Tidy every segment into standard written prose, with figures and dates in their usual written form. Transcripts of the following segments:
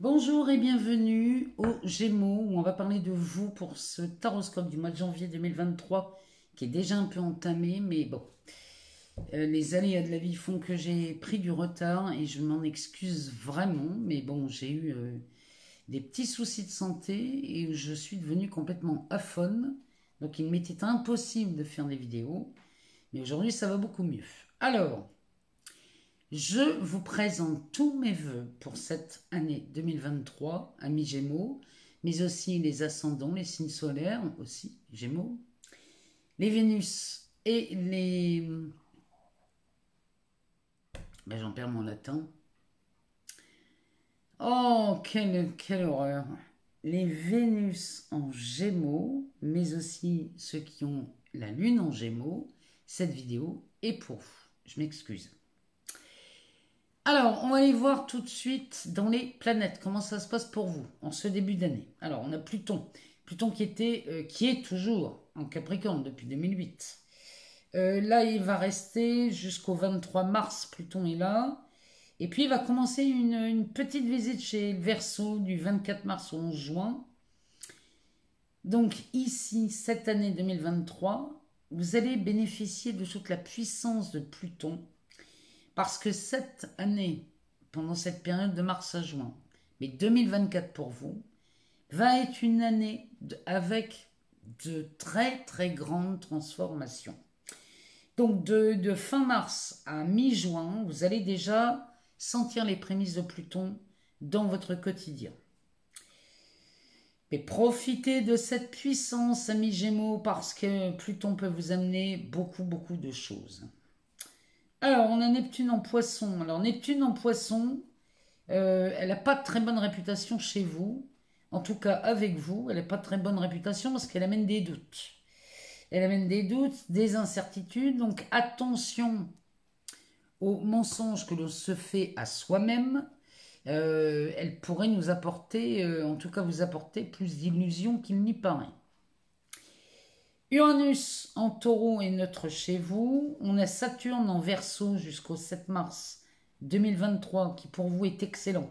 Bonjour et bienvenue aux Gémeaux où on va parler de vous pour ce taroscope du mois de janvier 2023 qui est déjà un peu entamé, mais bon, les aléas de la vie font que j'ai pris du retard et je m'en excuse vraiment, mais bon, j'ai eu des petits soucis de santé et je suis devenue complètement aphone, donc il m'était impossible de faire des vidéos, mais aujourd'hui ça va beaucoup mieux. Alors, je vous présente tous mes vœux pour cette année 2023, amis Gémeaux, mais aussi les ascendants, les signes solaires aussi, Gémeaux, les Vénus et les... j'en perds mon latin. Oh, quelle horreur. Les Vénus en Gémeaux, mais aussi ceux qui ont la Lune en Gémeaux, cette vidéo est pour vous. Je m'excuse. Alors, on va aller voir tout de suite dans les planètes, comment ça se passe pour vous en ce début d'année. Alors, on a Pluton. Pluton qui est toujours en Capricorne depuis 2008. Là, il va rester jusqu'au 23 mars, Pluton est là. Et puis, il va commencer une petite visite chez le Verseau du 24 mars au 11 juin. Donc, ici, cette année 2023, vous allez bénéficier de toute la puissance de Pluton. Parce que cette année, pendant cette période de mars à juin, mais 2024 pour vous, va être une année avec de très très grandes transformations. Donc de fin mars à mi-juin, vous allez déjà sentir les prémices de Pluton dans votre quotidien. Mais profitez de cette puissance, amis Gémeaux, parce que Pluton peut vous amener beaucoup de choses. Alors, on a Neptune en Poisson. Alors, Neptune en Poisson, elle n'a pas de très bonne réputation chez vous. En tout cas, avec vous, elle n'a pas de très bonne réputation parce qu'elle amène des doutes. Elle amène des doutes, des incertitudes. Donc, attention aux mensonges que l'on se fait à soi-même. Elle pourrait nous apporter, en tout cas vous apporter plus d'illusions qu'il n'y paraît. Uranus en Taureau est neutre chez vous. On a Saturne en Verseau jusqu'au 7 mars 2023 qui pour vous est excellent.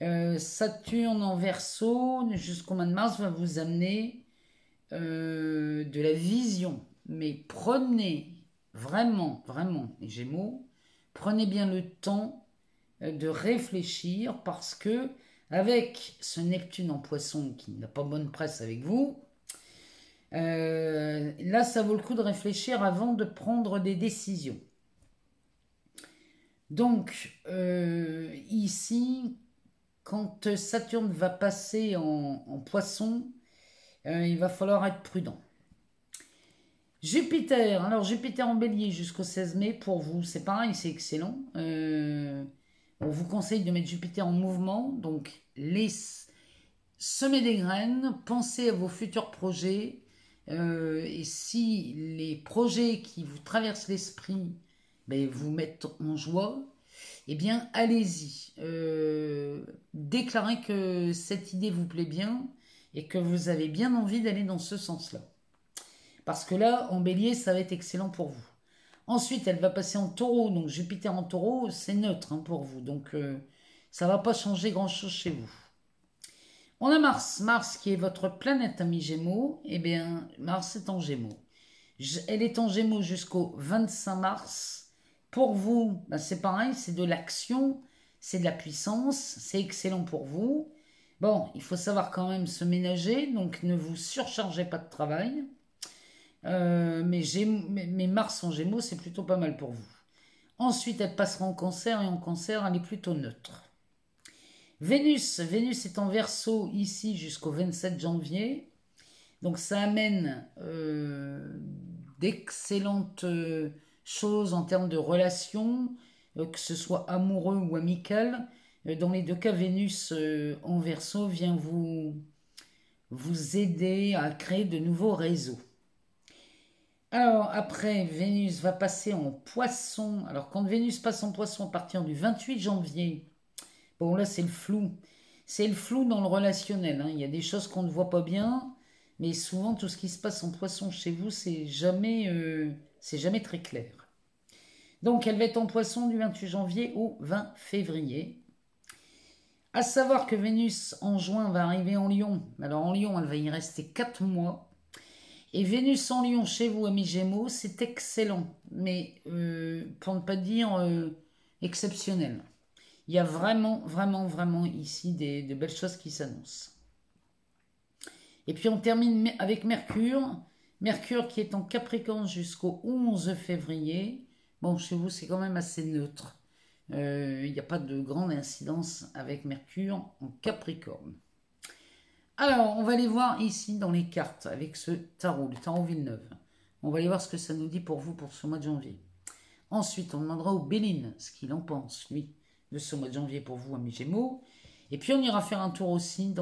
Saturne en Verseau jusqu'au mois de mars va vous amener de la vision. Mais prenez vraiment, les Gémeaux, prenez bien le temps de réfléchir parce que avec ce Neptune en Poisson qui n'a pas bonne presse avec vous, là, ça vaut le coup de réfléchir avant de prendre des décisions. Donc, ici, quand Saturne va passer en Poisson, il va falloir être prudent. Jupiter, alors Jupiter en Bélier jusqu'au 16 mai, pour vous, c'est pareil, c'est excellent. On vous conseille de mettre Jupiter en mouvement, donc semer des graines, pensez à vos futurs projets, et si les projets qui vous traversent l'esprit vous mettent en joie, eh bien allez-y. Déclarez que cette idée vous plaît bien et que vous avez bien envie d'aller dans ce sens-là. Parce que là, en Bélier, ça va être excellent pour vous. Ensuite, elle va passer en Taureau, donc Jupiter en Taureau, c'est neutre pour vous, donc ça ne va pas changer grand-chose chez vous. On a Mars qui est votre planète, ami Gémeaux. Eh bien, Mars est en Gémeaux. Elle est en Gémeaux jusqu'au 25 mars. Pour vous, c'est pareil, c'est de l'action, c'est de la puissance, c'est excellent pour vous. Bon, il faut savoir quand même se ménager, donc ne vous surchargez pas de travail. Mais Mars en Gémeaux, c'est plutôt pas mal pour vous. Ensuite, elle passera en Cancer, et en Cancer, elle est plutôt neutre. Vénus est en Verseau ici jusqu'au 27 janvier. Donc ça amène d'excellentes choses en termes de relations, que ce soit amoureux ou amical. Dans les deux cas, Vénus en Verseau vient vous aider à créer de nouveaux réseaux. Alors après, Vénus va passer en Poisson. Alors quand Vénus passe en Poisson à partir du 28 janvier, bon, là, c'est le flou. C'est le flou dans le relationnel. Il y a des choses qu'on ne voit pas bien, mais souvent, tout ce qui se passe en Poisson chez vous, c'est jamais très clair. Donc, elle va être en Poisson du 28 janvier au 20 février. À savoir que Vénus en juin va arriver en Lion. Alors en Lion, elle va y rester 4 mois. Et Vénus en Lion chez vous, amis Gémeaux, c'est excellent. Mais pour ne pas dire exceptionnel. Il y a vraiment, vraiment, vraiment ici de belles choses qui s'annoncent. Et puis on termine avec Mercure. Mercure qui est en Capricorne jusqu'au 11 février. Bon, chez vous, c'est quand même assez neutre. Il n'y a pas de grande incidence avec Mercure en Capricorne. Alors, on va aller voir ici dans les cartes avec ce tarot, le tarot Villeneuve. On va aller voir ce que ça nous dit pour vous pour ce mois de janvier. Ensuite, on demandera au Béline ce qu'il en pense, lui, de ce mois de janvier pour vous, amis Gémeaux. Et puis, on ira faire un tour aussi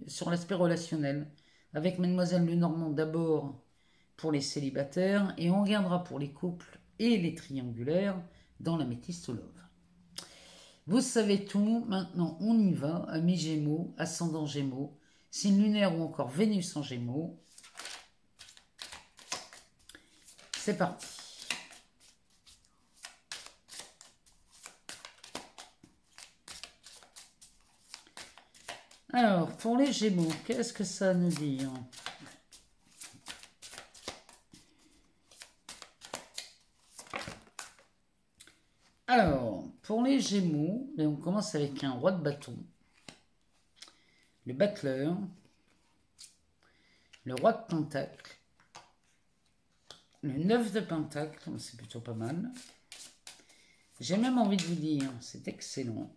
sur l'aspect relationnel avec Mademoiselle Lenormand d'abord pour les célibataires et on regardera pour les couples et les triangulaires dans la Métiste Love. Vous savez tout, maintenant on y va, amis Gémeaux, ascendant Gémeaux, signe lunaire ou encore Vénus en Gémeaux. C'est parti. Alors, pour les Gémeaux, qu'est-ce que ça nous dit ? Alors, pour les Gémeaux, on commence avec un roi de bâton, le battleur, le roi de pentacle, le 9 de pentacle, c'est plutôt pas mal. J'ai même envie de vous dire, c'est excellent.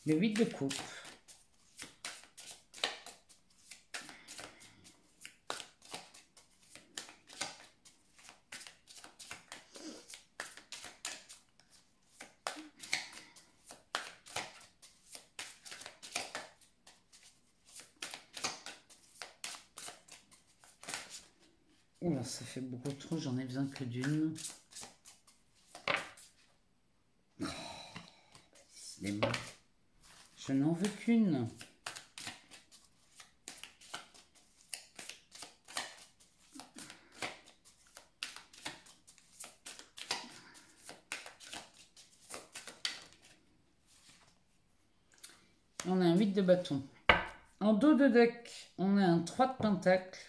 Le 8 de coupe. Oula, ça fait beaucoup trop, j'en ai besoin que d'une. Oh, décidément. Je n'en veux qu'une. On a un 8 de bâton. En dos de deck, on a un 3 de pentacle.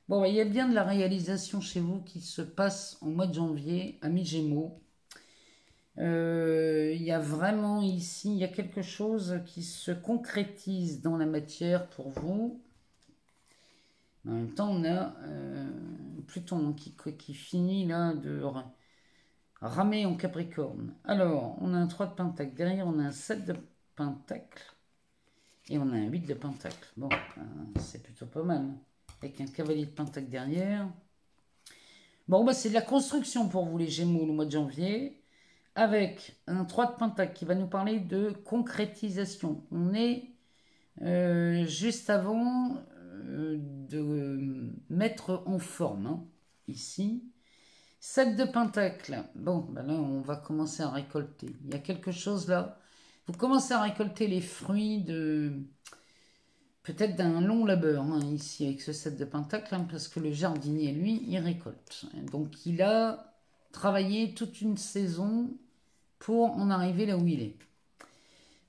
Bon, il y a bien de la réalisation chez vous qui se passe au mois de janvier, amis Gémeaux. Il y a vraiment ici, il y a quelque chose qui se concrétise dans la matière pour vous. En même temps, on a Pluton qui finit là de ramer en Capricorne. Alors, on a un 3 de pentacle. Derrière, on a un 7 de pentacle. Et on a un 8 de pentacle. Bon, c'est plutôt pas mal. Avec un cavalier de pentacle derrière. Bon, bah, c'est de la construction pour vous, les Gémeaux, le mois de janvier. Avec un 3 de pentacle qui va nous parler de concrétisation. On est juste avant de mettre en forme, hein, ici. 7 de pentacle. Bon, ben là, on va commencer à récolter. Il y a quelque chose là. Vous commencez à récolter les fruits de peut-être d'un long labeur, hein, ici, avec ce 7 de pentacle, hein, parce que le jardinier, lui, il récolte. Donc, il a travaillé toute une saison pour en arriver là où il est.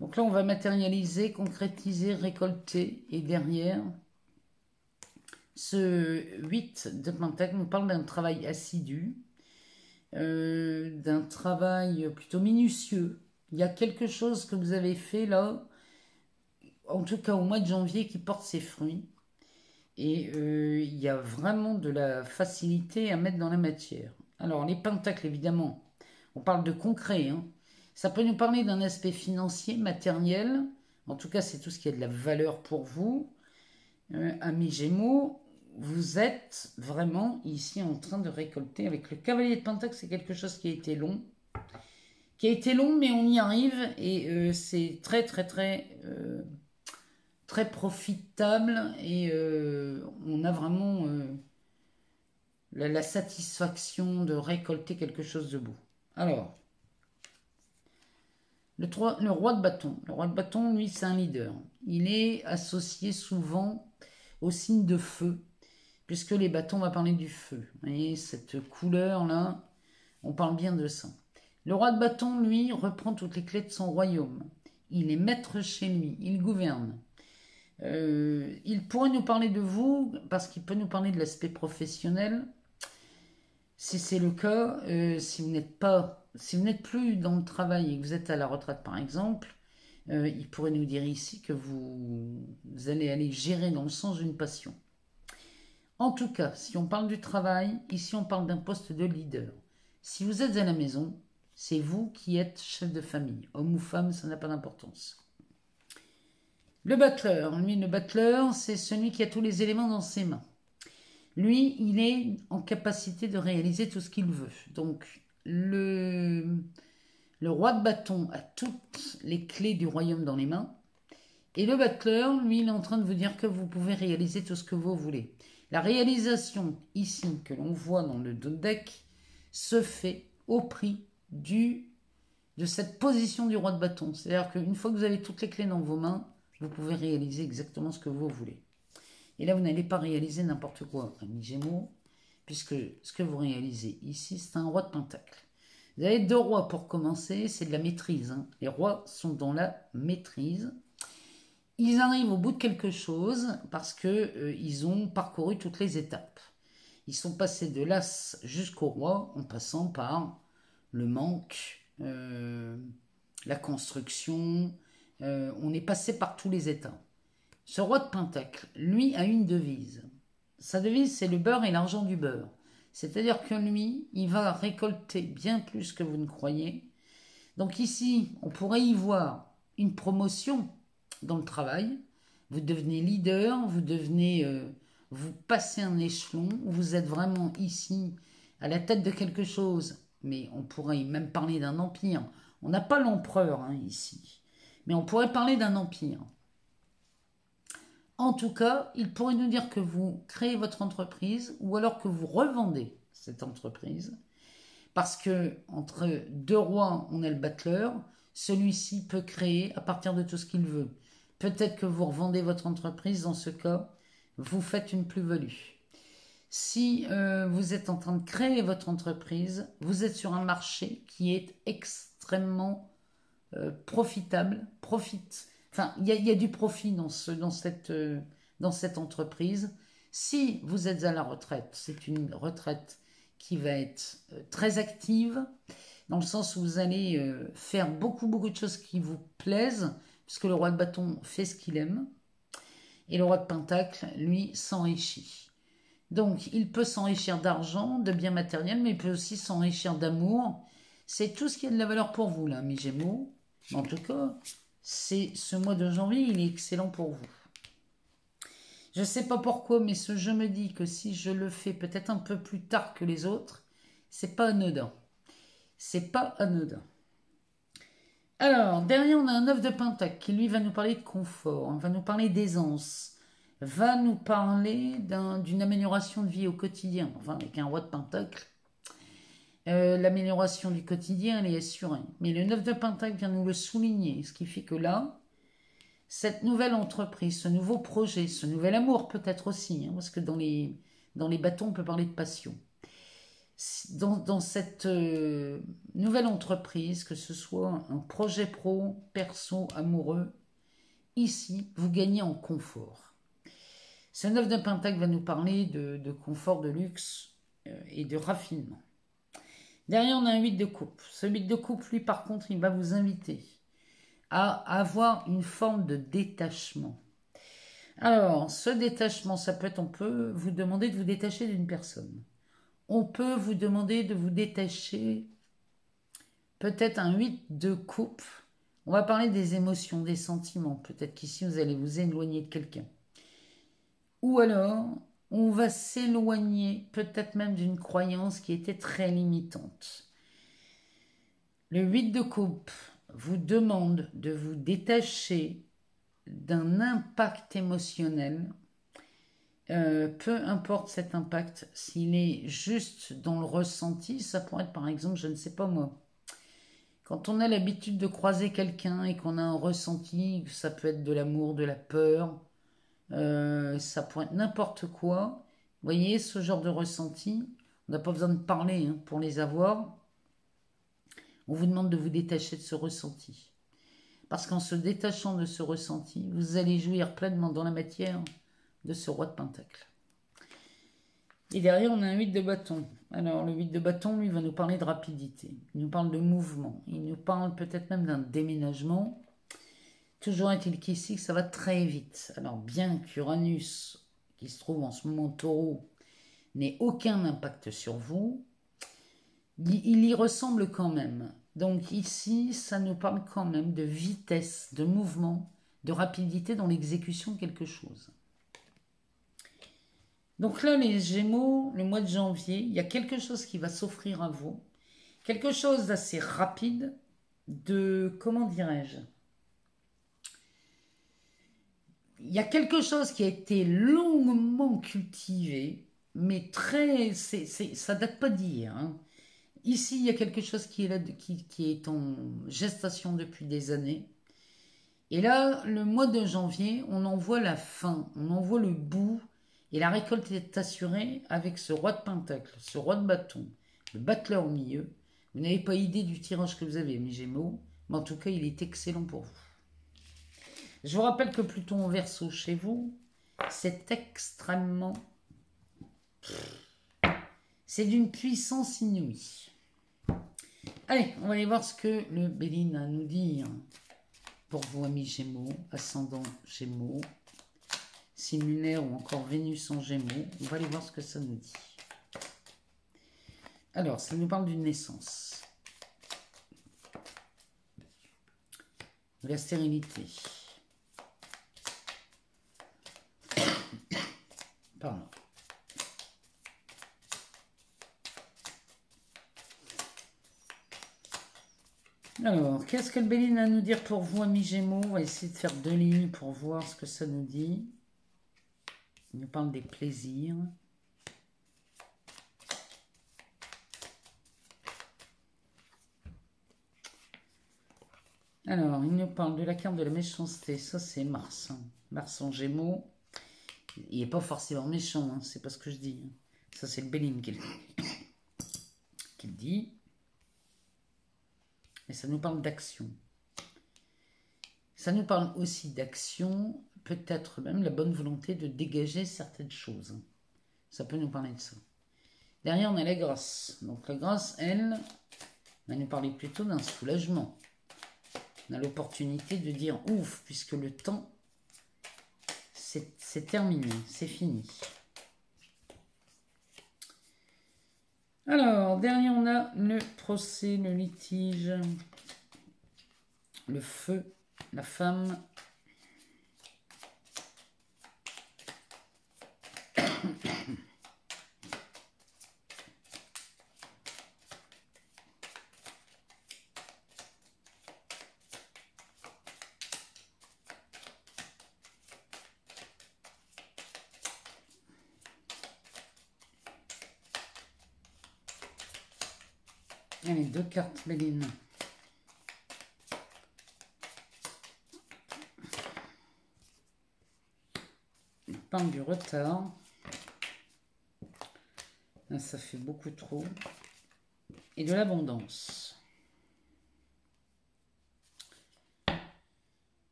Donc là, on va matérialiser, concrétiser, récolter. Et derrière, ce 8 de pentacle nous parle d'un travail assidu, d'un travail plutôt minutieux. Il y a quelque chose que vous avez fait là, en tout cas au mois de janvier, qui porte ses fruits. Et il y a vraiment de la facilité à mettre dans la matière. Alors les pentacles, évidemment, on parle de concret, hein. Ça peut nous parler d'un aspect financier, matériel. En tout cas, c'est tout ce qui a de la valeur pour vous. Amis Gémeaux, vous êtes vraiment ici en train de récolter. Avec le cavalier de pentacle, c'est quelque chose qui a été long. Mais on y arrive. Et c'est très, très, très, très profitable. Et on a vraiment la satisfaction de récolter quelque chose de beau. Alors, le roi de bâton. Le roi de bâton, lui, c'est un leader. Il est associé souvent au signe de feu, puisque les bâtons, on va parler du feu. Vous voyez, cette couleur-là, on parle bien de ça. Le roi de bâton, lui, reprend toutes les clés de son royaume. Il est maître chez lui, il gouverne. Il pourrait nous parler de vous, parce qu'il peut nous parler de l'aspect professionnel. Si c'est le cas, si vous n'êtes plus dans le travail et que vous êtes à la retraite par exemple, il pourrait nous dire ici que vous allez aller gérer dans le sens d'une passion. En tout cas, si on parle du travail, ici on parle d'un poste de leader. Si vous êtes à la maison, c'est vous qui êtes chef de famille. Homme ou femme, ça n'a pas d'importance. Le battleur, lui, le battleur, c'est celui qui a tous les éléments dans ses mains. Lui, il est en capacité de réaliser tout ce qu'il veut. Donc, le roi de bâton a toutes les clés du royaume dans les mains. Et le battleur, lui, il est en train de vous dire que vous pouvez réaliser tout ce que vous voulez. La réalisation ici que l'on voit dans le dos de deck se fait au prix de cette position du roi de bâton. C'est-à-dire qu'une fois que vous avez toutes les clés dans vos mains, vous pouvez réaliser exactement ce que vous voulez. Et là, vous n'allez pas réaliser n'importe quoi, ami Gémeaux, puisque ce que vous réalisez ici, c'est un roi de pentacle. Vous avez 2 rois pour commencer, c'est de la maîtrise. Hein. Les rois sont dans la maîtrise. Ils arrivent au bout de quelque chose parce qu'ils ont parcouru toutes les étapes. Ils sont passés de l'as jusqu'au roi en passant par le manque, la construction. On est passé par tous les états. Ce roi de pentacle, lui, a une devise. Sa devise, c'est le beurre et l'argent du beurre. C'est-à-dire que lui, il va récolter bien plus que vous ne croyez. Donc ici, on pourrait y voir une promotion dans le travail. Vous devenez leader, vous passez un échelon, vous êtes vraiment ici à la tête de quelque chose. Mais on pourrait même parler d'un empire. On n'a pas l'empereur hein, ici. Mais on pourrait parler d'un empire. En tout cas, il pourrait nous dire que vous créez votre entreprise ou alors que vous revendez cette entreprise. Parce que entre 2 rois, on a le battleur. Celui-ci peut créer à partir de tout ce qu'il veut. Peut-être que vous revendez votre entreprise. Dans ce cas, vous faites une plus-value. Si vous êtes en train de créer votre entreprise, vous êtes sur un marché qui est extrêmement profitable. Enfin, il y a du profit dans cette entreprise. Si vous êtes à la retraite, c'est une retraite qui va être très active, dans le sens où vous allez faire beaucoup de choses qui vous plaisent, puisque le roi de bâton fait ce qu'il aime, et le roi de pentacle, lui, s'enrichit. Donc, il peut s'enrichir d'argent, de biens matériels, mais il peut aussi s'enrichir d'amour. C'est tout ce qui a de la valeur pour vous, là, mes Gémeaux. En tout cas, ce mois de janvier, il est excellent pour vous. Je ne sais pas pourquoi, mais ce jeu me dit que si je le fais peut-être un peu plus tard que les autres, c'est pas anodin. C'est pas anodin. Alors, derrière, on a un 9 de pentacle qui, lui, va nous parler de confort, va nous parler d'aisance, va nous parler d'une amélioration de vie au quotidien. Enfin, avec un roi de pentacle, l'amélioration du quotidien, elle est assurée. Mais le 9 de pentacle vient nous le souligner, ce qui fait que là, cette nouvelle entreprise, ce nouveau projet, ce nouvel amour peut-être aussi, hein, parce que dans les bâtons, on peut parler de passion. Dans cette nouvelle entreprise, que ce soit un projet pro, perso, amoureux, ici, vous gagnez en confort. Ce 9 de pentacle va nous parler de confort, de luxe et de raffinement. Derrière, on a un 8 de coupe. Ce 8 de coupe, lui, par contre, il va vous inviter à avoir une forme de détachement. Alors, ce détachement, ça peut être, on peut vous demander de vous détacher d'une personne. On peut vous demander de vous détacher, peut-être un 8 de coupe. On va parler des émotions, des sentiments. Peut-être qu'ici, vous allez vous éloigner de quelqu'un. Ou alors, on va s'éloigner peut-être même d'une croyance qui était très limitante. Le 8 de coupe vous demande de vous détacher d'un impact émotionnel, peu importe cet impact, s'il est juste dans le ressenti, ça pourrait être par exemple, je ne sais pas moi, quand on a l'habitude de croiser quelqu'un et qu'on a un ressenti, ça peut être de l'amour, de la peur, ça pourrait être n'importe quoi. Vous voyez, ce genre de ressenti, on n'a pas besoin de parler hein, pour les avoir. On vous demande de vous détacher de ce ressenti. Parce qu'en se détachant de ce ressenti, vous allez jouir pleinement dans la matière de ce roi de Pentacle. Et derrière, on a un 8 de bâton. Alors, le 8 de bâton, lui, va nous parler de rapidité. Il nous parle de mouvement. Il nous parle peut-être même d'un déménagement. Toujours est-il qu'ici, ça va très vite. Alors, bien qu'Uranus, qui se trouve en ce moment en Taureau, n'ait aucun impact sur vous, il y ressemble quand même. Donc ici, ça nous parle quand même de vitesse, de mouvement, de rapidité dans l'exécution de quelque chose. Donc là, les Gémeaux, le mois de janvier, il y a quelque chose qui va s'offrir à vous. Quelque chose d'assez rapide, de, comment dirais-je, il y a quelque chose qui a été longuement cultivé, mais très, ça date pas d'hier. Hein. Ici, il y a quelque chose qui est là, qui est en gestation depuis des années. Et là, le mois de janvier, on en voit la fin, on en voit le bout, et la récolte est assurée avec ce roi de pentacle, ce roi de bâton, le battleur au milieu. Vous n'avez pas idée du tirage que vous avez, mes Gémeaux, mais en tout cas, il est excellent pour vous. Je vous rappelle que Pluton en Verseau chez vous, c'est extrêmement... C'est d'une puissance inouïe. Allez, on va aller voir ce que le Béline a à nous dire. Pour vous, amis Gémeaux, ascendant Gémeaux, signe lunaire ou encore Vénus en Gémeaux. On va aller voir ce que ça nous dit. Alors, ça nous parle d'une naissance. De la stérilité. Pardon. Alors, qu'est-ce que le Béline a à nous dire pour vous, amis Gémeaux? On va essayer de faire 2 lignes pour voir ce que ça nous dit. Il nous parle des plaisirs. Alors, il nous parle de la carte de la méchanceté. Ça, c'est Mars. Hein. Mars en Gémeaux. Il n'est pas forcément méchant, hein. C'est pas ce que je dis. Hein. Ça, c'est le Béline qui le dit. Et ça nous parle d'action. Ça nous parle aussi d'action, peut-être même la bonne volonté de dégager certaines choses. Ça peut nous parler de ça. Derrière, on a la grâce. Donc la grâce, elle, va nous parler plutôt d'un soulagement. On a l'opportunité de dire ouf, puisque le temps, c'est terminé, c'est fini. Alors, derrière, on a le procès, le litige, le feu, la femme. Allez, 2 cartes Béline. Il parle du retard. Là, ça fait beaucoup trop. Et de l'abondance.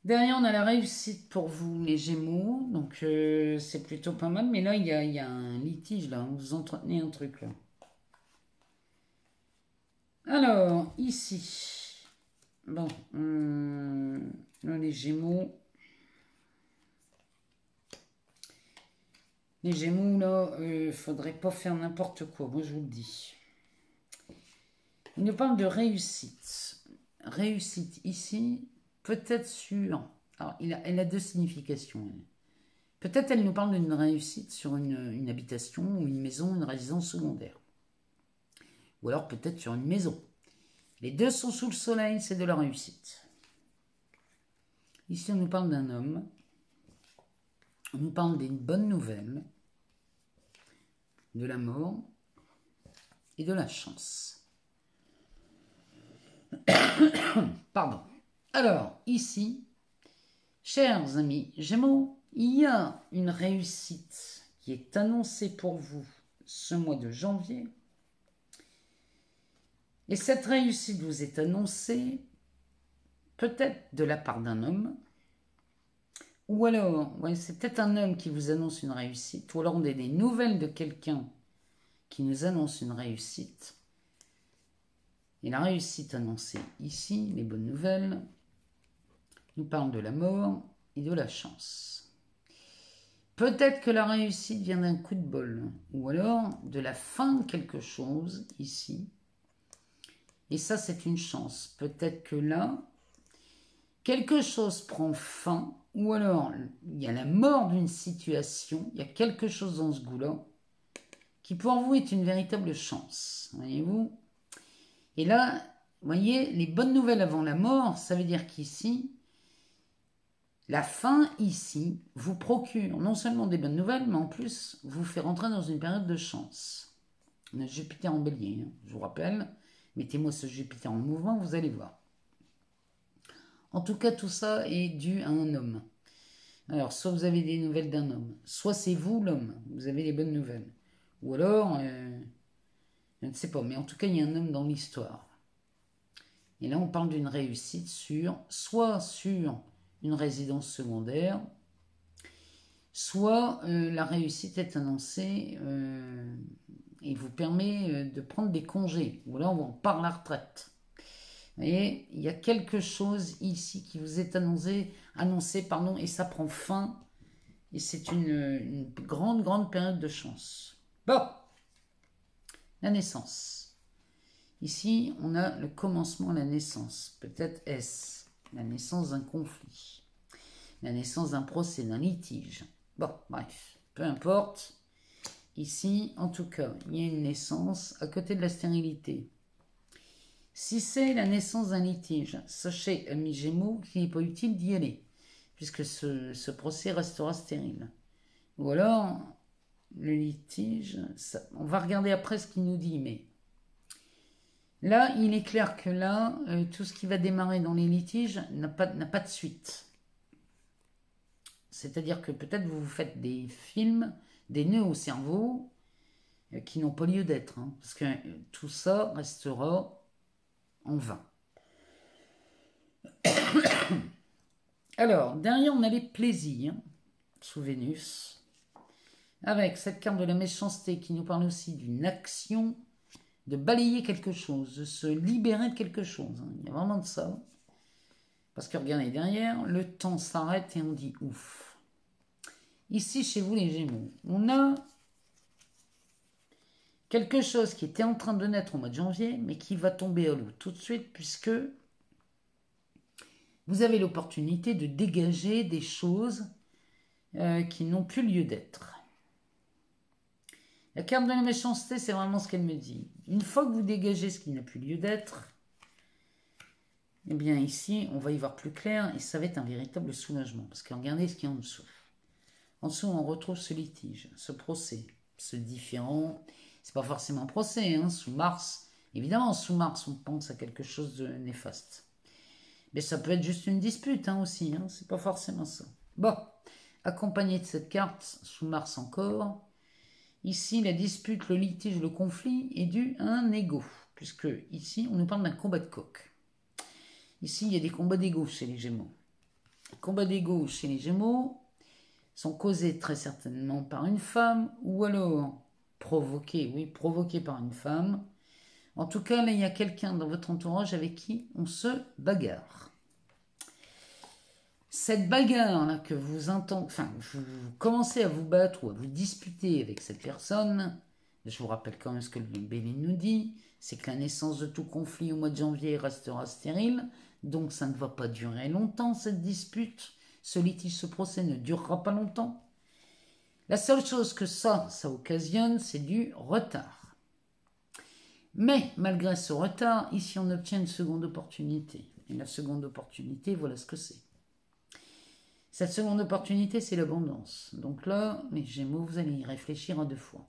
Derrière, on a la réussite pour vous, les Gémeaux. Donc, c'est plutôt pas mal. Mais là, il y a un litige, là. Vous entretenez un truc, là. Alors, ici, bon, là, les Gémeaux, là, faudrait pas faire n'importe quoi, moi je vous le dis. Il nous parle de réussite. Réussite ici, peut-être sur, alors elle a 2 significations. Peut-être elle nous parle d'une réussite sur une habitation ou une maison, une résidence secondaire. Ou alors peut-être sur une maison. Les 2 sont sous le soleil, c'est de la réussite. Ici, on nous parle d'un homme. On nous parle d'une bonne nouvelle, de la mort et de la chance. Pardon. Alors, ici, chers amis Gémeaux, il y a une réussite qui est annoncée pour vous ce mois de janvier. Et cette réussite vous est annoncée peut-être de la part d'un homme, ou alors, ouais, c'est peut-être un homme qui vous annonce une réussite, ou alors on a des nouvelles de quelqu'un qui nous annonce une réussite. Et la réussite annoncée ici, les bonnes nouvelles, nous parlent de la mort et de la chance. Peut-être que la réussite vient d'un coup de bol, ou alors de la fin de quelque chose ici. Et ça, c'est une chance. Peut-être que là, quelque chose prend fin, ou alors il y a la mort d'une situation, il y a quelque chose dans ce goût-là, qui pour vous est une véritable chance. Voyez-vous? Et là, vous voyez, les bonnes nouvelles avant la mort, ça veut dire qu'ici, la fin ici vous procure non seulement des bonnes nouvelles, mais en plus vous fait rentrer dans une période de chance. On a Jupiter en bélier, hein, je vous rappelle. Mettez-moi ce Jupiter en mouvement, vous allez voir. En tout cas, tout ça est dû à un homme. Alors, soit vous avez des nouvelles d'un homme, soit c'est vous l'homme, vous avez les bonnes nouvelles. Ou alors, je ne sais pas, mais en tout cas, il y a un homme dans l'histoire. Et là, on parle d'une réussite soit sur une résidence secondaire, soit la réussite est annoncée et vous permet de prendre des congés, ou là on part à la retraite. Vous voyez, il y a quelque chose ici qui vous est annoncé et ça prend fin, et c'est une grande période de chance. Bon, la naissance. Ici, on a le commencement à la naissance. Peut-être est-ce la naissance d'un conflit, la naissance d'un procès, d'un litige. Bon, bref, peu importe. Ici, en tout cas, il y a une naissance à côté de la stérilité. Si c'est la naissance d'un litige, sachez, amis Gémeaux, qu'il n'est pas utile d'y aller, puisque ce procès restera stérile. Ou alors, le litige, on va regarder après ce qu'il nous dit, mais là, il est clair que là, tout ce qui va démarrer dans les litiges n'a pas de suite. C'est-à-dire que peut-être vous vous faites des films, des nœuds au cerveau qui n'ont pas lieu d'être, hein, parce que tout ça restera en vain. Alors, derrière, on a les plaisirs sous Vénus, avec cette carte de la méchanceté qui nous parle aussi d'une action, de balayer quelque chose, de se libérer de quelque chose. Hein. Il y a vraiment de ça. Parce que regardez, derrière, le temps s'arrête et on dit ouf. Ici, chez vous les Gémeaux, on a quelque chose qui était en train de naître au mois de janvier, mais qui va tomber à l'eau tout de suite, puisque vous avez l'opportunité de dégager des choses qui n'ont plus lieu d'être. La carte de la méchanceté, c'est vraiment ce qu'elle me dit. Une fois que vous dégagez ce qui n'a plus lieu d'être, eh bien ici, on va y voir plus clair et ça va être un véritable soulagement. Parce que regardez ce qu'il y a en dessous. En dessous, on retrouve ce litige, ce procès, ce différend. C'est pas forcément un procès, hein, sous Mars. Évidemment, sous Mars, on pense à quelque chose de néfaste. Mais ça peut être juste une dispute hein, aussi, hein, c'est pas forcément ça. Bon, accompagné de cette carte, sous Mars encore, ici, la dispute, le litige, le conflit est dû à un ego. Puisque ici, on nous parle d'un combat de coq. Ici, il y a des combats d'ego chez les Gémeaux. Les combats d'ego chez les Gémeaux sont causés très certainement par une femme ou alors provoqués par une femme. En tout cas, là, il y a quelqu'un dans votre entourage avec qui on se bagarre. Cette bagarre-là que vous commencez à vous battre ou à vous disputer avec cette personne, je vous rappelle quand même ce que le Béline nous dit, c'est que la naissance de tout conflit au mois de janvier restera stérile, donc ça ne va pas durer longtemps cette dispute, ce litige, ce procès ne durera pas longtemps. La seule chose que ça occasionne, c'est du retard. Mais malgré ce retard, ici on obtient une seconde opportunité. Et la seconde opportunité, voilà ce que c'est. Cette seconde opportunité, c'est l'abondance. Donc là, les Gémeaux, vous allez y réfléchir à deux fois.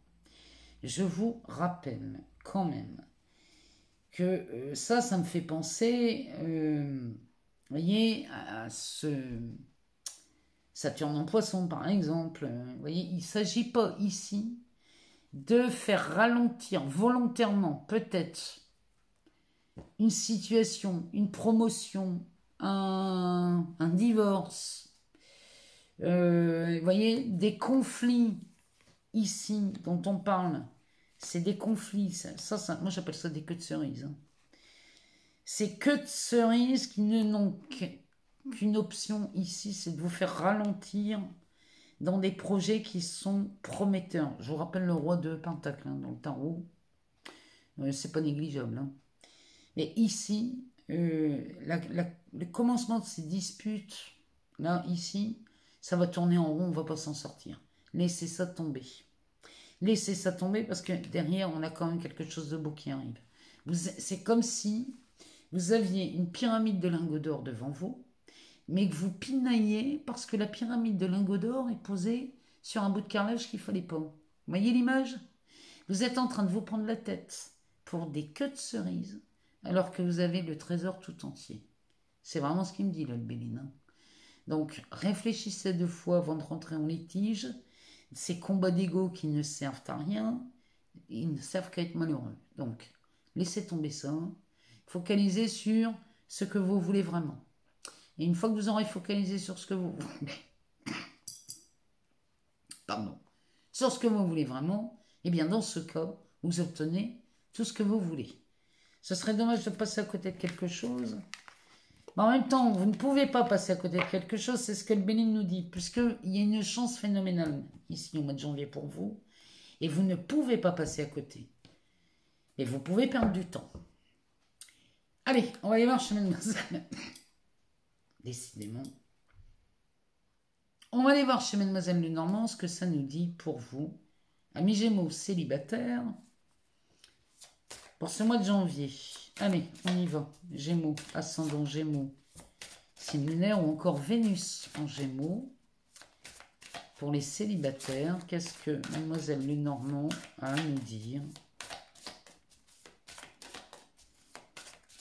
Je vous rappelle quand même que ça me fait penser, voyez, à ce Saturne en Poisson, par exemple. Vous voyez, il ne s'agit pas ici de faire ralentir volontairement, peut-être, une situation, une promotion, un divorce, vous voyez, des conflits ici dont on parle, c'est des conflits, moi j'appelle ça des queues de cerises. Hein. Ces queues de cerises qui ne n'ont qu'une option ici, c'est de vous faire ralentir dans des projets qui sont prometteurs. Je vous rappelle le roi de Pentacle hein, dans le tarot. C'est pas négligeable. Hein. Mais ici, le commencement de ces disputes, là, ici, ça va tourner en rond, on va pas s'en sortir. Laissez ça tomber. Laissez ça tomber parce que derrière, on a quand même quelque chose de beau qui arrive. C'est comme si vous aviez une pyramide de lingots d'or devant vous, mais que vous pinaillez parce que la pyramide de lingots d'or est posée sur un bout de carrelage qu'il fallait pas. Vous voyez l'image? Vous êtes en train de vous prendre la tête pour des queues de cerises alors que vous avez le trésor tout entier. C'est vraiment ce qu'il me dit là, le Béline. Hein. Donc réfléchissez 2 fois avant de rentrer en litige. Ces combats d'ego qui ne servent à rien, ils ne servent qu'à être malheureux. Donc laissez tomber ça. Focalisez sur ce que vous voulez vraiment. Et une fois que vous aurez focalisé sur ce que vous voulez, pardon, sur ce que vous voulez vraiment, eh bien dans ce cas, vous obtenez tout ce que vous voulez. Ce serait dommage de passer à côté de quelque chose. Mais en même temps, vous ne pouvez pas passer à côté de quelque chose, c'est ce que le Bénin nous dit, puisqu'il y a une chance phénoménale ici au mois de janvier pour vous, et vous ne pouvez pas passer à côté. Et vous pouvez perdre du temps. Allez, on va aller voir chez Mademoiselle. Décidément. On va aller voir chez Mademoiselle Lenormand ce que ça nous dit pour vous, amis Gémeaux célibataires, pour ce mois de janvier. Allez, on y va. Gémeaux, ascendant Gémeaux, signe lunaire ou encore Vénus en Gémeaux. Pour les célibataires, qu'est-ce que Mademoiselle Lenormand a à nous dire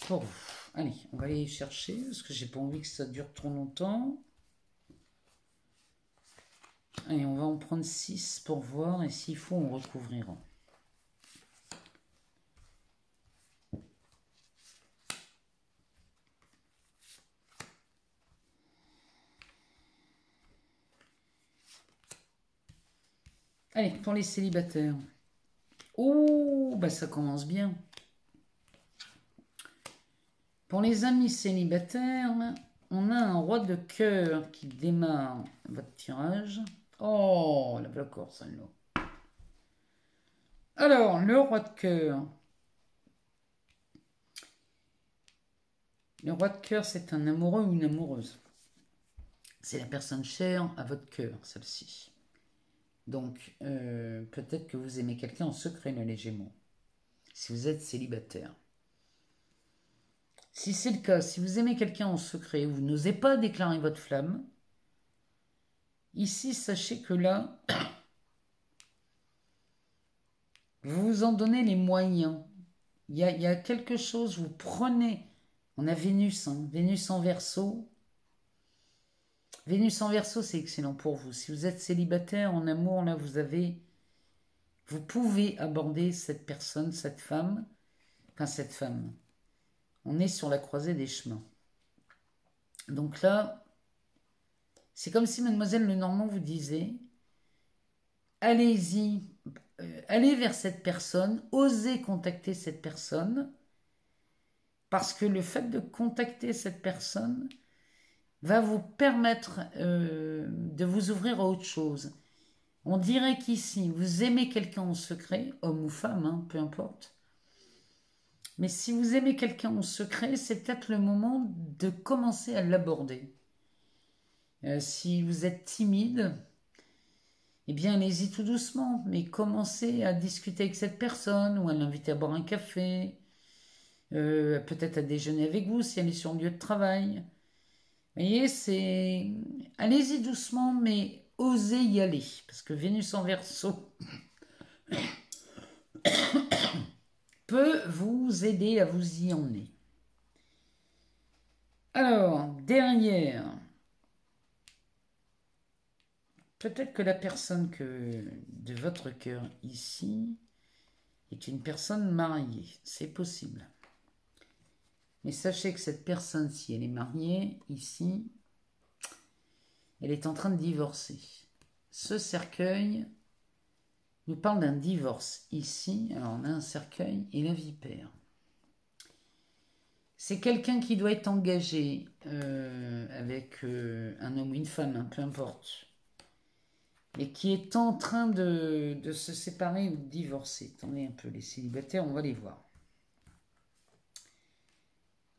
pour vous? Allez, on va aller chercher, parce que j'ai pas envie que ça dure trop longtemps. Allez, on va en prendre 6 pour voir, et s'il faut, on recouvrira. Allez, pour les célibataires. Oh, bah ça commence bien. Pour les amis célibataires, on a un roi de cœur qui démarre votre tirage. Oh, la blague celle-là. Alors, le roi de cœur. Le roi de cœur, c'est un amoureux ou une amoureuse. C'est la personne chère à votre cœur, celle-ci. Donc, peut-être que vous aimez quelqu'un en secret, là, les Gémeaux. Si vous êtes célibataire. Si c'est le cas, si vous aimez quelqu'un en secret, vous n'osez pas déclarer votre flamme, ici, sachez que là, vous vous en donnez les moyens. Il y a quelque chose, vous prenez. On a Vénus, hein, Vénus en Verseau. Vénus en Verseau, c'est excellent pour vous. Si vous êtes célibataire, en amour, là, vous pouvez aborder cette personne, cette femme. Enfin, cette femme. On est sur la croisée des chemins. Donc là, c'est comme si Mademoiselle Lenormand vous disait, allez-y, allez vers cette personne, osez contacter cette personne, parce que le fait de contacter cette personne va vous permettre de vous ouvrir à autre chose. On dirait qu'ici, vous aimez quelqu'un en secret, homme ou femme, hein, peu importe. Mais si vous aimez quelqu'un en secret, c'est peut-être le moment de commencer à l'aborder. Si vous êtes timide, eh bien allez-y tout doucement, mais commencez à discuter avec cette personne ou à l'inviter à boire un café, peut-être à déjeuner avec vous si elle est sur le lieu de travail. Vous voyez, c'est... Allez-y doucement, mais osez y aller, parce que Vénus en Verseau peut vous aider à vous y emmener. Alors, derrière, peut-être que la personne de votre cœur ici est une personne mariée. C'est possible. Mais sachez que cette personne, si elle est mariée, ici, elle est en train de divorcer. Ce cercueil nous parle d'un divorce. Ici, alors on a un cercueil et la vipère. C'est quelqu'un qui doit être engagé avec un homme ou une femme, hein, peu importe. Et qui est en train de se séparer ou de divorcer. Attendez un peu, les célibataires, on va les voir.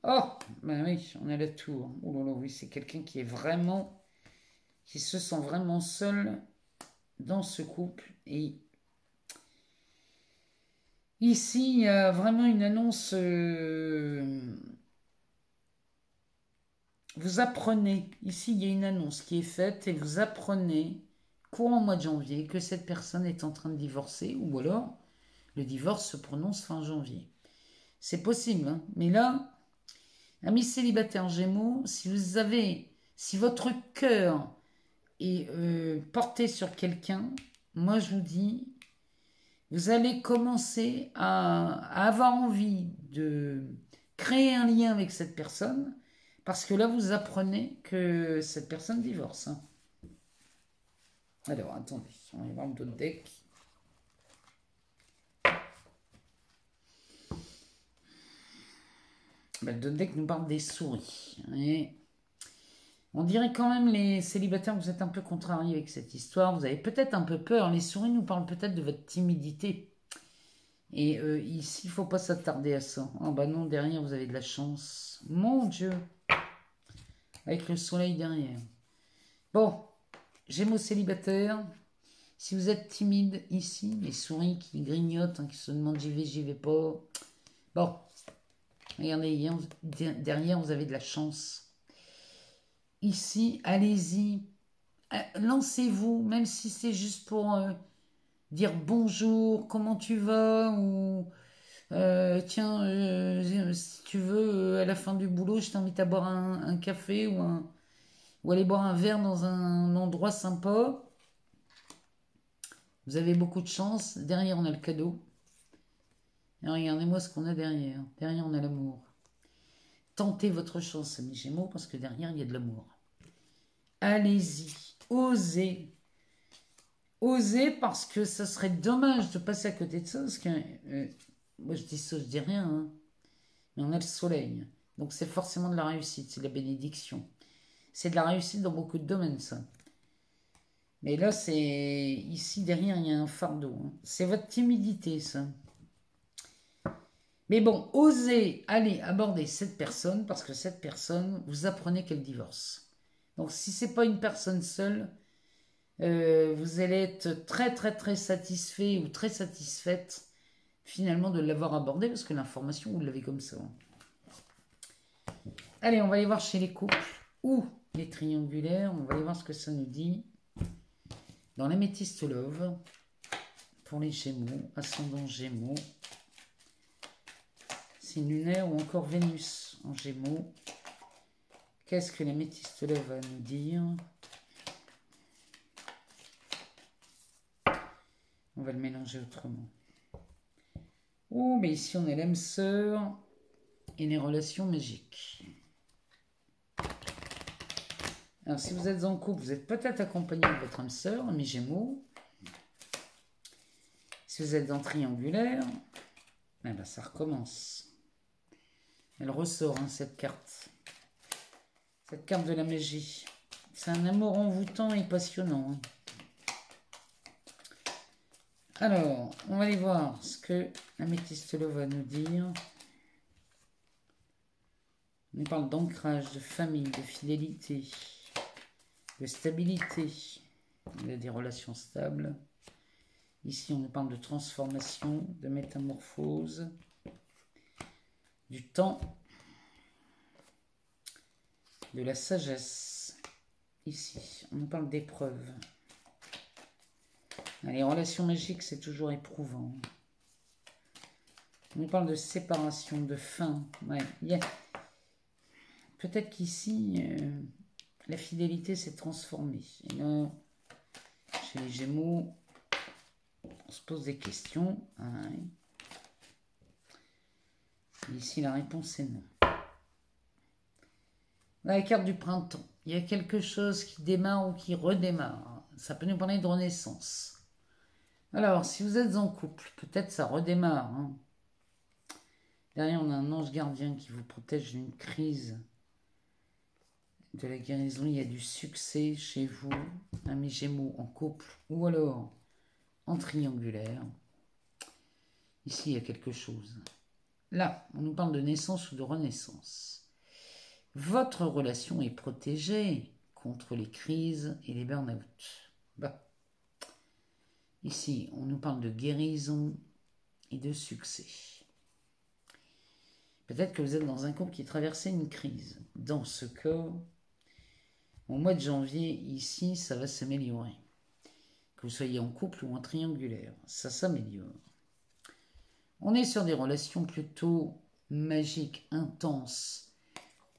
Oh, ben oui, on a la tour. Oh là là, oui, c'est quelqu'un qui est vraiment, qui se sent vraiment seul dans ce couple. Et ici, il y a vraiment une annonce. Vous apprenez, ici, il y a une annonce qui est faite et vous apprenez, courant mois de janvier, que cette personne est en train de divorcer, ou alors le divorce se prononce fin janvier. C'est possible, hein, mais là, amis célibataires Gémeaux, si votre cœur est porté sur quelqu'un, moi je vous dis, vous allez commencer à avoir envie de créer un lien avec cette personne, parce que là vous apprenez que cette personne divorce. Hein. Alors attendez, on va voir d'autres decks. Le deck nous parle des souris. Et on dirait quand même, les célibataires, vous êtes un peu contrariés avec cette histoire. Vous avez peut-être un peu peur. Les souris nous parlent peut-être de votre timidité. Et ici, il ne faut pas s'attarder à ça. Oh bah non, derrière, vous avez de la chance. Mon Dieu. Avec le soleil derrière. Bon, Gémeaux célibataires. Si vous êtes timide ici, les souris qui grignotent, hein, qui se demandent j'y vais pas. Bon, regardez, derrière, vous avez de la chance. Ici, allez-y. Lancez-vous, même si c'est juste pour dire bonjour, comment tu vas, ou tiens, si tu veux, à la fin du boulot, je t'invite à boire un café ou aller boire un verre dans un endroit sympa. Vous avez beaucoup de chance. Derrière, on a le cadeau. Et regardez-moi ce qu'on a derrière. Derrière, on a l'amour. Tentez votre chance, amis Gémeaux, parce que derrière, il y a de l'amour. Allez-y, osez. Osez, parce que ça serait dommage de passer à côté de ça, parce que moi je dis ça, je dis rien, hein, mais on a le soleil. Donc c'est forcément de la réussite, c'est de la bénédiction. C'est de la réussite dans beaucoup de domaines, ça. Mais là, c'est... Ici, derrière, il y a un fardeau. Hein. C'est votre timidité, ça. Mais bon, osez aller aborder cette personne, parce que cette personne, vous apprenez qu'elle divorce. Donc si c'est pas une personne seule, vous allez être très très très satisfait ou très satisfaite finalement de l'avoir abordé, parce que l'information, vous l'avez comme ça. Allez, on va aller voir chez les couples ou les triangulaires. On va aller voir ce que ça nous dit. Dans l'améthyste love, pour les Gémeaux, ascendant Gémeaux, signe lunaire ou encore Vénus en Gémeaux. Qu'est-ce que l'améthyste love va nous dire? On va le mélanger autrement. Oh, mais ici on a l'âme sœur et les relations magiques. Alors si vous êtes en couple, vous êtes peut-être accompagné de votre âme sœur, mes Gémeaux. Si vous êtes en triangulaire, eh ben ça recommence. Elle ressort, hein, cette carte. Cette carte de la magie. C'est un amour envoûtant et passionnant. Hein. Alors, on va aller voir ce que l'améthyste va nous dire. On nous parle d'ancrage, de famille, de fidélité, de stabilité. Il y a des relations stables. Ici, on nous parle de transformation, de métamorphose, du temps, de la sagesse. Ici, on nous parle d'épreuves. Les relations magiques, c'est toujours éprouvant. On nous parle de séparation, de fin. Ouais. Peut-être qu'ici, la fidélité s'est transformée. Et là, chez les Gémeaux, on se pose des questions. Ouais. Ici, la réponse est non. La carte du printemps. Il y a quelque chose qui démarre ou qui redémarre. Ça peut nous parler de renaissance. Alors, si vous êtes en couple, peut-être ça redémarre. Hein. Derrière, on a un ange gardien qui vous protège d'une crise, de la guérison. Il y a du succès chez vous, amis Gémeaux, en couple ou alors en triangulaire. Ici, il y a quelque chose. Là, on nous parle de naissance ou de renaissance. Votre relation est protégée contre les crises et les burn-out. Bah. Ici, on nous parle de guérison et de succès. Peut-être que vous êtes dans un couple qui traversait une crise. Dans ce cas, au mois de janvier, ici, ça va s'améliorer. Que vous soyez en couple ou en triangulaire, ça s'améliore. On est sur des relations plutôt magiques, intenses.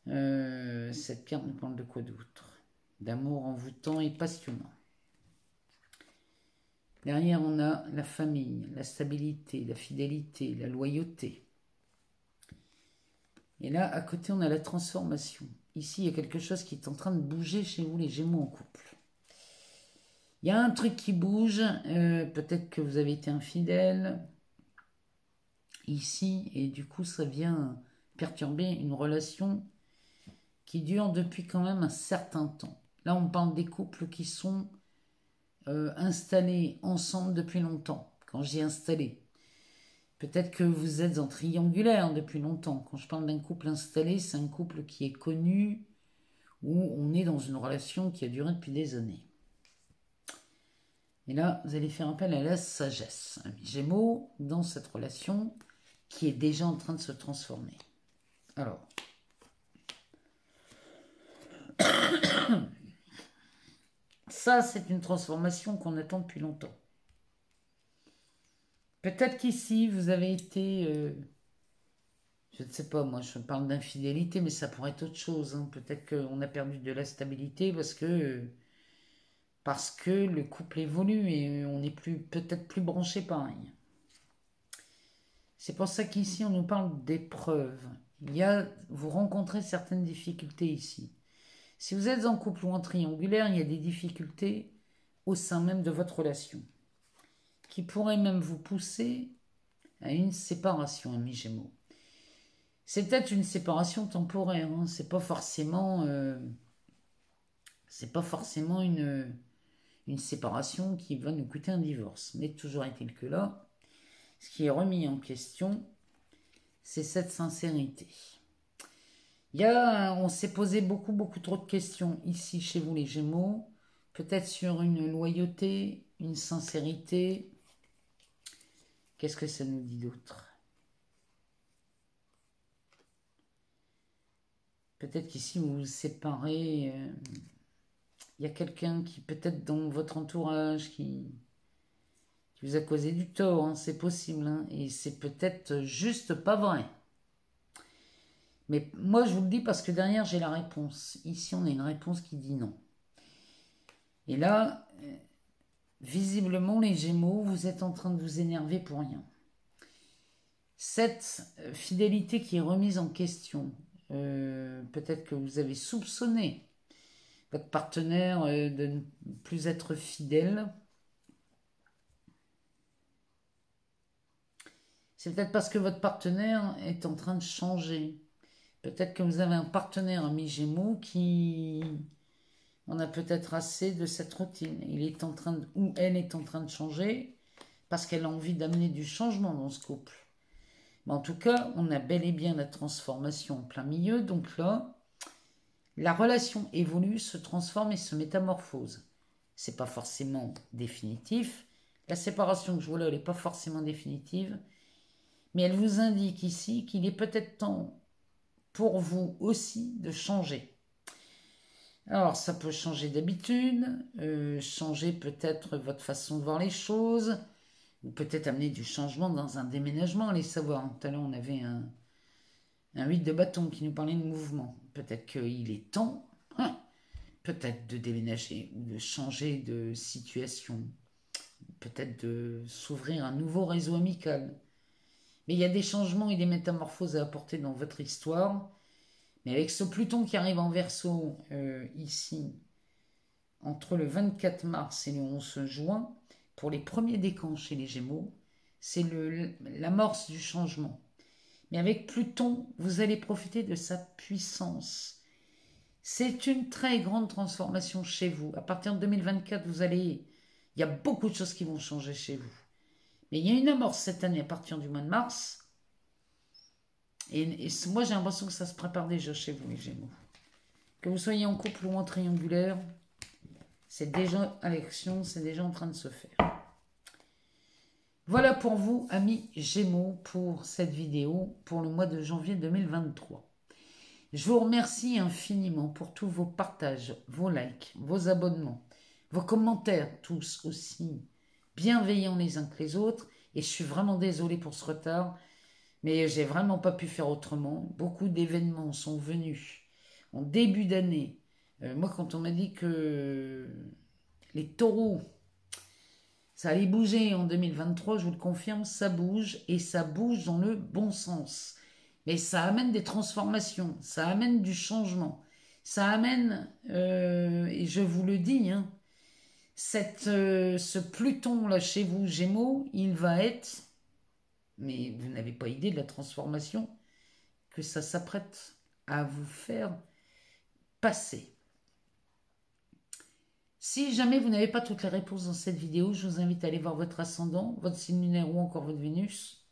Cette carte nous parle de quoi d'autre? D'amour envoûtant et passionnant. Derrière, on a la famille, la stabilité, la fidélité, la loyauté. Et là, à côté, on a la transformation. Ici, il y a quelque chose qui est en train de bouger chez vous, les Gémeaux en couple. Il y a un truc qui bouge. Peut-être que vous avez été infidèle ici. Et du coup, ça vient perturber une relation qui dure depuis quand même un certain temps. Là, on parle des couples qui sont installés ensemble depuis longtemps. Quand j'ai installé, peut-être que vous êtes en triangulaire depuis longtemps. Quand je parle d'un couple installé, c'est un couple qui est connu, où on est dans une relation qui a duré depuis des années. Et là, vous allez faire appel à la sagesse. Amis Gémeaux, dans cette relation qui est déjà en train de se transformer. Alors, ça, c'est une transformation qu'on attend depuis longtemps. Peut-être qu'ici, vous avez été... je ne sais pas, moi je parle d'infidélité, mais ça pourrait être autre chose. Hein. Peut-être qu'on a perdu de la stabilité parce que le couple évolue et on n'est plus peut-être plus branché pareil. C'est pour ça qu'ici, on nous parle d'épreuves. Vous rencontrez certaines difficultés ici. Si vous êtes en couple ou en triangulaire, il y a des difficultés au sein même de votre relation qui pourraient même vous pousser à une séparation, amis Gémeaux. C'est peut-être une séparation temporaire, hein. C'est pas forcément une séparation qui va nous coûter un divorce. Mais toujours est-il que là, ce qui est remis en question, c'est cette sincérité. On s'est posé beaucoup trop de questions ici chez vous les Gémeaux, peut-être sur une loyauté, une sincérité. Qu'est-ce que ça nous dit d'autre? Peut-être qu'ici vous vous séparez, il y a quelqu'un qui peut-être dans votre entourage qui vous a causé du tort, hein, c'est possible, hein, et c'est peut-être juste pas vrai. Mais moi, je vous le dis parce que derrière, j'ai la réponse. Ici, on a une réponse qui dit non. Et là, visiblement, les Gémeaux, vous êtes en train de vous énerver pour rien. Cette fidélité qui est remise en question, peut-être que vous avez soupçonné votre partenaire de ne plus être fidèle. C'est peut-être parce que votre partenaire est en train de changer. Peut-être que vous avez un partenaire, ami Gémeaux, qui en a peut-être assez de cette routine. Ou elle est en train de changer parce qu'elle a envie d'amener du changement dans ce couple. Mais en tout cas, on a bel et bien la transformation en plein milieu. Donc là, la relation évolue, se transforme et se métamorphose. C'est pas forcément définitif. La séparation que je vois là, elle n'est pas forcément définitive. Mais elle vous indique ici qu'il est peut-être temps pour vous aussi de changer. Alors, ça peut changer d'habitude, changer peut-être votre façon de voir les choses, ou peut-être amener du changement dans un déménagement, allez savoir. Tout à l'heure, on avait un 8 de bâton qui nous parlait de mouvement. Peut-être qu'il est temps, peut-être de déménager, ou de changer de situation, peut-être de s'ouvrir un nouveau réseau amical. Mais il y a des changements et des métamorphoses à apporter dans votre histoire. Mais avec ce Pluton qui arrive en Verseau, ici, entre le 24 mars et le 11 juin, pour les premiers décans chez les Gémeaux, c'est l'amorce du changement. Mais avec Pluton, vous allez profiter de sa puissance. C'est une très grande transformation chez vous. À partir de 2024, il y a beaucoup de choses qui vont changer chez vous. Mais il y a une amorce cette année à partir du mois de mars. Et moi, j'ai l'impression que ça se prépare déjà chez vous, les Gémeaux. Que vous soyez en couple ou en triangulaire, c'est déjà à l'action, c'est déjà en train de se faire. Voilà pour vous, amis Gémeaux, pour cette vidéo pour le mois de janvier 2023. Je vous remercie infiniment pour tous vos partages, vos likes, vos abonnements, vos commentaires, tous aussi bienveillants les uns que les autres. Et je suis vraiment désolée pour ce retard, mais j'ai vraiment pas pu faire autrement. Beaucoup d'événements sont venus en début d'année. Moi, quand on m'a dit que les taureaux, ça allait bouger en 2023, je vous le confirme, ça bouge et ça bouge dans le bon sens. Mais ça amène des transformations, ça amène du changement, ça amène, et je vous le dis, hein, ce Pluton là chez vous, Gémeaux, il va être, mais vous n'avez pas idée de la transformation que ça s'apprête à vous faire passer. Si jamais vous n'avez pas toutes les réponses dans cette vidéo, je vous invite à aller voir votre ascendant, votre signe lunaire ou encore votre Vénus.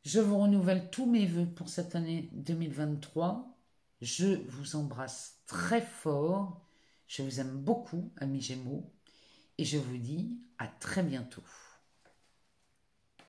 Je vous renouvelle tous mes vœux pour cette année 2023. Je vous embrasse très fort. Je vous aime beaucoup, amis Gémeaux. Et je vous dis à très bientôt.